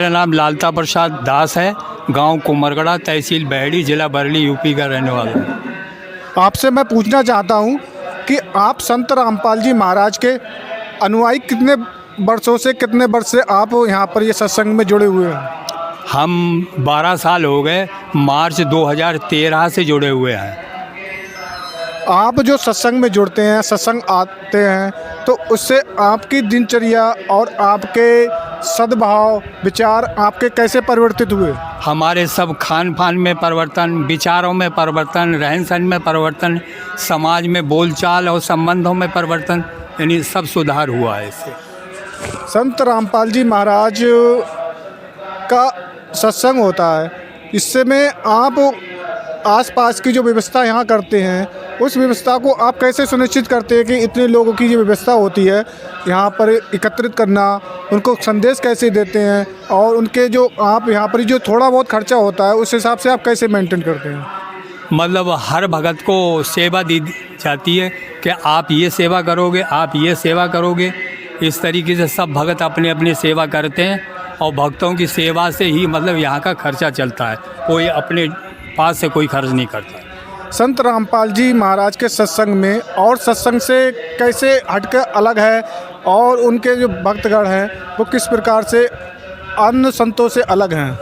मेरा नाम लालता प्रसाद दास है। गांव कुमरगढ़ा, तहसील बहेड़ी, जिला बरेली, यूपी का रहने वाला हूँ। आपसे मैं पूछना चाहता हूँ कि आप संत रामपाल जी महाराज के अनुयायी कितने वर्षों से, कितने वर्ष से आप यहाँ पर ये सत्संग में जुड़े हुए हैं? हम 12 साल हो गए, मार्च 2013 से जुड़े हुए हैं। आप जो सत्संग में जुड़ते हैं, सत्संग आते हैं, तो उससे आपकी दिनचर्या और आपके सद्भाव विचार आपके कैसे परिवर्तित हुए? हमारे सब खान पान में परिवर्तन, विचारों में परिवर्तन, रहन सहन में परिवर्तन, समाज में बोलचाल और संबंधों में परिवर्तन, यानी सब सुधार हुआ है इससे। संत रामपाल जी महाराज का सत्संग होता है, इससे में आप आसपास की जो व्यवस्था यहाँ करते हैं, उस व्यवस्था को आप कैसे सुनिश्चित करते हैं कि इतने लोगों की जो व्यवस्था होती है यहाँ पर एकत्रित करना, उनको संदेश कैसे देते हैं, और उनके जो आप यहाँ पर जो थोड़ा बहुत खर्चा होता है उस हिसाब से आप कैसे मेंटेन करते हैं? मतलब हर भगत को सेवा दी जाती है कि आप ये सेवा करोगे, आप ये सेवा करोगे। इस तरीके से सब भगत अपनी अपनी सेवा करते हैं और भक्तों की सेवा से ही मतलब यहाँ का खर्चा चलता है। कोई अपने पास से कोई खर्च नहीं करता। संत रामपाल जी महाराज के सत्संग में और सत्संग से कैसे हटकर अलग है, और उनके जो भक्तगण हैं वो किस प्रकार से अन्य संतों से अलग हैं?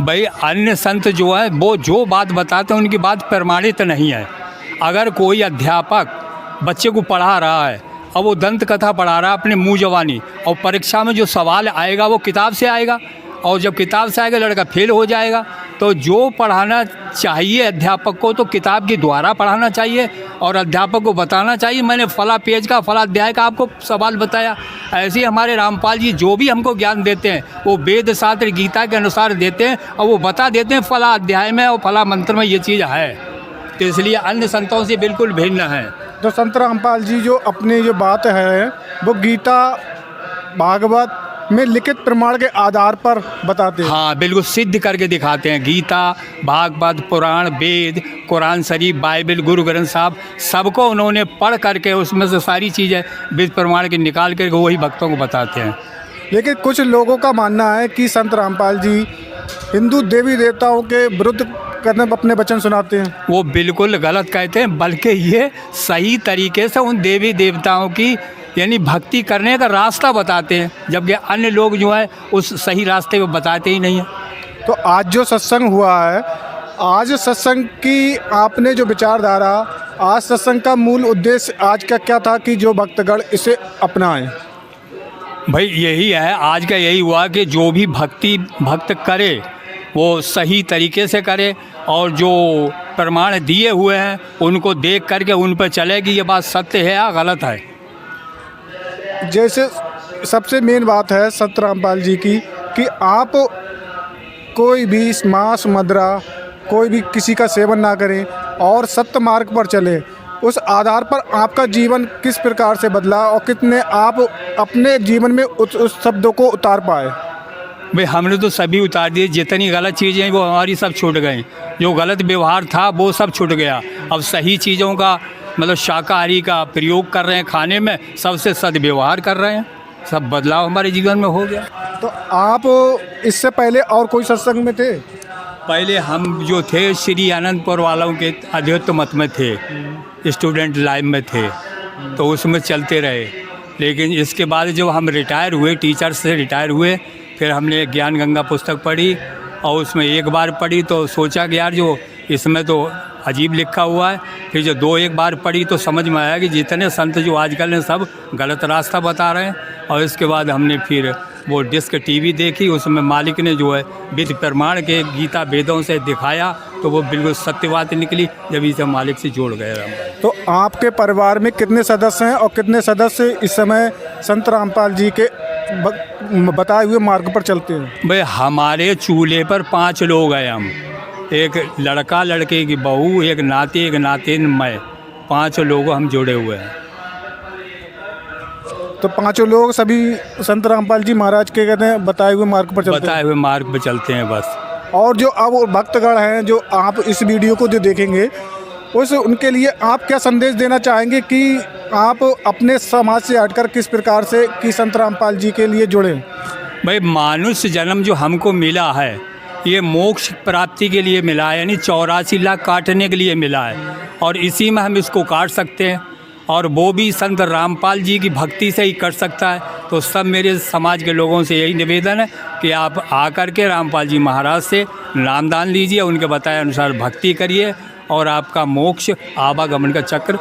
भाई अन्य संत जो है वो जो बात बताते हैं उनकी बात प्रमाणित नहीं है। अगर कोई अध्यापक बच्चे को पढ़ा रहा है और वो दंत कथा पढ़ा रहा है अपने मुँह जवानी, और परीक्षा में जो सवाल आएगा वो किताब से आएगा, और जब किताब से आएगा लड़का फेल हो जाएगा। तो जो पढ़ाना चाहिए अध्यापक को तो किताब के द्वारा पढ़ाना चाहिए, और अध्यापक को बताना चाहिए मैंने फला पेज का फला अध्याय का आपको सवाल बताया। ऐसे ही हमारे रामपाल जी जो भी हमको ज्ञान देते हैं वो वेद शास्त्र गीता के अनुसार देते हैं, और वो बता देते हैं फला अध्याय में और फला मंत्र में ये चीज़ है। तो इसलिए अन्य संतों से बिल्कुल भिन्न है। तो संत रामपाल जी जो अपनी जो बात है वो गीता भागवत में लिखित प्रमाण के आधार पर बताते हैं। हाँ, बिल्कुल सिद्ध करके दिखाते हैं। गीता, भागवत, पुराण, वेद, कुरान शरीफ, बाइबल, गुरु ग्रंथ साहब, सबको उन्होंने पढ़ करके उसमें से सारी चीज़ें वेद प्रमाण के निकाल करके वही भक्तों को बताते हैं। लेकिन कुछ लोगों का मानना है कि संत रामपाल जी हिंदू देवी देवताओं के विरुद्ध करने अपने वचन सुनाते हैं। वो बिल्कुल गलत कहते हैं, बल्कि ये सही तरीके से उन देवी देवताओं की यानी भक्ति करने का रास्ता बताते हैं, जबकि अन्य लोग जो है उस सही रास्ते को बताते ही नहीं हैं। तो आज जो सत्संग हुआ है, आज सत्संग की आपने जो विचारधारा, आज सत्संग का मूल उद्देश्य आज का क्या था कि जो भक्तगण इसे अपनाएं? भाई यही है, आज का यही हुआ कि जो भी भक्त करे वो सही तरीके से करे, और जो प्रमाण दिए हुए हैं उनको देख करके उन पर चले कि ये बात सत्य है या गलत है। जैसे सबसे मेन बात है संत रामपाल जी की कि आप कोई भी मांस मदिरा कोई भी किसी का सेवन ना करें और सत्य मार्ग पर चलें। उस आधार पर आपका जीवन किस प्रकार से बदला और कितने आप अपने जीवन में उस शब्दों को उतार पाए? भाई हमने तो सभी उतार दिए, जितनी गलत चीज़ें हैं वो हमारी सब छूट गई। जो गलत व्यवहार था वो सब छूट गया। अब सही चीज़ों का मतलब शाकाहारी का प्रयोग कर रहे हैं खाने में, सबसे सद्व्यवहार कर रहे हैं, सब बदलाव हमारे जीवन में हो गया। तो आप इससे पहले और कोई सत्संग में थे? पहले हम जो थे श्री आनंदपुर वालों के अद्वैत मत में थे, स्टूडेंट लाइफ में थे, तो उसमें चलते रहे। लेकिन इसके बाद जब हम रिटायर हुए, टीचर से रिटायर हुए, फिर हमने ज्ञान गंगा पुस्तक पढ़ी, और उसमें एक बार पढ़ी तो सोचा कि यार जो इसमें तो अजीब लिखा हुआ है। फिर जो 2-1 बार पढ़ी तो समझ में आया कि जितने संत जो आजकल हैं सब गलत रास्ता बता रहे हैं। और इसके बाद हमने फिर वो डिस्क टीवी देखी, उसमें मालिक ने जो है वेद प्रमाण के गीता वेदों से दिखाया, तो वो बिल्कुल सत्य बात निकली। जब इसे मालिक से जोड़ गए हम। तो आपके परिवार में कितने सदस्य हैं और कितने सदस्य इस समय संत रामपाल जी के बताए हुए मार्ग पर चलते हैं? भाई हमारे चूल्हे पर 5 लोग हैं हम, एक लड़का, लड़के की बहू, एक नाती, एक नातिन, मैं, 5 लोग हम जुड़े हुए हैं। तो 5 लोग सभी संत रामपाल जी महाराज के कहते हैं बताए हुए मार्ग पर चलते हैं? बताए हुए मार्ग पर चलते हैं बस। और जो अब भक्तगण हैं जो आप इस वीडियो को जो देखेंगे, उस उनके लिए आप क्या संदेश देना चाहेंगे कि आप अपने समाज से हटकर किस प्रकार से कि संत रामपाल जी के लिए जुड़ें? भाई मानुष्य जन्म जो हमको मिला है ये मोक्ष प्राप्ति के लिए मिला है, यानी 84 लाख काटने के लिए मिला है और इसी में हम इसको काट सकते हैं और वो भी संत रामपाल जी की भक्ति से ही कर सकता है। तो सब मेरे समाज के लोगों से यही निवेदन है कि आप आकर के रामपाल जी महाराज से नामदान लीजिए, उनके बताए अनुसार भक्ति करिए और आपका मोक्ष आवागमन का चक्र